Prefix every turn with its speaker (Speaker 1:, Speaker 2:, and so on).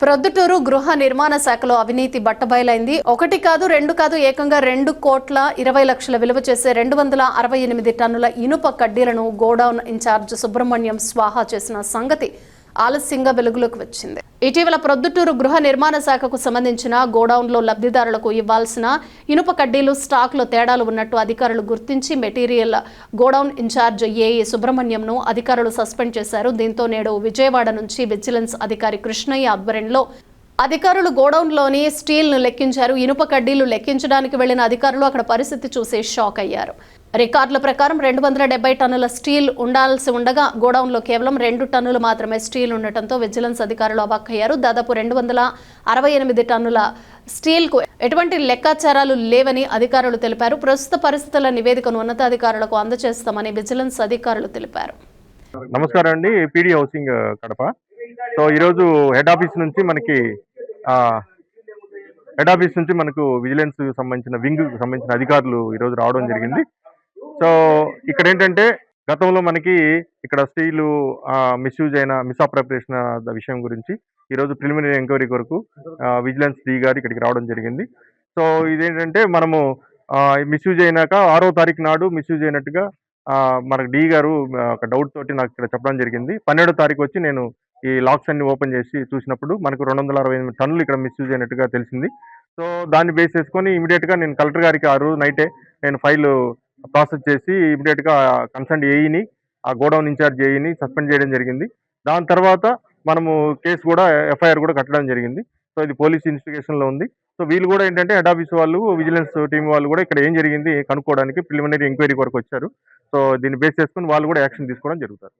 Speaker 1: ప్రొద్దుటూరు గృహ నిర్మాణ శాఖలో అవినీతి బట్టబయలైంది. ఒకటి కాదు, రెండు కాదు, ఏకంగా 2,20,00,000 విలువ చేసే 268 టన్నుల ఇనుప కడ్డీలను గోడౌన్ ఇన్ఛార్జ్ సుబ్రహ్మణ్యం స్వాహా చేసిన సంగతి ఆలస్యంగా వెలుగులోకి వచ్చింది. ఇటీవల ప్రొద్దుటూరు గృహ నిర్మాణ శాఖకు సంబంధించిన గోడౌన్లో లబ్ధిదారులకు ఇవ్వాల్సిన ఇనుప కడ్డీలు స్టాక్లో తేడాలు ఉన్నట్టు అధికారులు గుర్తించి మెటీరియల్ గోడౌన్ ఇన్ఛార్జ్ ఏఈ సుబ్రహ్మణ్యంను అధికారులు సస్పెండ్ చేశారు. దీంతో నేడు విజయవాడ నుంచి విజిలెన్స్ అధికారి కృష్ణయ్య ఆధ్వర్యంలో అధికారులు గోడౌన్లోని స్టీల్ను లెక్కించారు. ఇనుప కడ్డీలు లెక్కించడానికి వెళ్లిన అధికారులు అక్కడ పరిస్థితి చూసి షాక్ అయ్యారు. రికార్డుల ప్రకారం 270 టన్నుల స్టీల్ ఉండాల్సి ఉండగా గోడౌన్లో కేవలం 2 టన్నులు మాత్రమే స్టీల్ ఉండటంతో విజిలెన్స్ అధికారులు అవాక్కయ్యారు. దాదాపు 268 టన్నుల స్టీల్కు ఎటువంటి లెక్కాచారాలు లేవని అధికారులు తెలిపారు. ప్రస్తుత పరిస్థితుల నివేదికను ఉన్నతాధికారులకు అందజేస్తామని విజిలెన్స్ అధికారులు తెలిపారు.
Speaker 2: నమస్కారం అండి, పీడీ హౌసింగ్ కడప. సో ఈరోజు హెడ్ ఆఫీస్ నుంచి మనకు విజిలెన్స్ సంబంధించిన వింగ్ సంబంధించిన అధికారులు ఈరోజు రావడం జరిగింది. సో ఇక్కడ ఏంటంటే గతంలో మనకి ఇక్కడ స్టీలు మిస్యూజ్ అయిన మిస్అప్రోప్రియేషన్ విషయం గురించి ఈరోజు ప్రిలిమినరీ ఎంక్వైరీ కొరకు విజిలెన్స్ డి గారు ఇక్కడికి రావడం జరిగింది. సో ఇదేంటంటే మనము మిస్యూజ్ అయినాక 6వ తారీఖు నాడు మిస్యూజ్ అయినట్టుగా మనకు డి గారు ఒక డౌట్ తోటి నాకు ఇక్కడ చెప్పడం జరిగింది. 12వ తారీఖు వచ్చి నేను ఈ లాక్స్ అన్ని ఓపెన్ చేసి చూసినప్పుడు మనకు 268 టన్నులు ఇక్కడ మిస్యూజ్ అయినట్టుగా తెలిసింది. సో దాన్ని బేస్ చేసుకొని ఇమీడియట్గా నేను కలెక్టర్ గారికి ఆ రోజు నైటే నేను ఫైల్ ప్రాసెస్ చేసి ఇమీడియట్గా కన్సర్న్ ఏఈని, ఆ గోడౌన్ ఇన్ఛార్జ్ ఏఈని సస్పెండ్ చేయడం జరిగింది. దాని తర్వాత మనము కేసు కూడా ఎఫ్ఐఆర్ కూడా కట్టడం జరిగింది. సో ఇది పోలీస్ ఇన్వెస్టిగేషన్లో ఉంది. సో వీళ్ళు కూడా ఏంటంటే హెడ్ ఆఫీస్ వాళ్ళు, విజిలెన్స్ టీం వాళ్ళు కూడా ఇక్కడ ఏం జరిగింది కనుక్కోవడానికి ప్రిలిమినరీ ఎంక్వైరీ వరకు వచ్చారు. సో దీన్ని బేస్ చేసుకుని వాళ్ళు కూడా యాక్షన్ తీసుకోవడం జరుగుతుంది.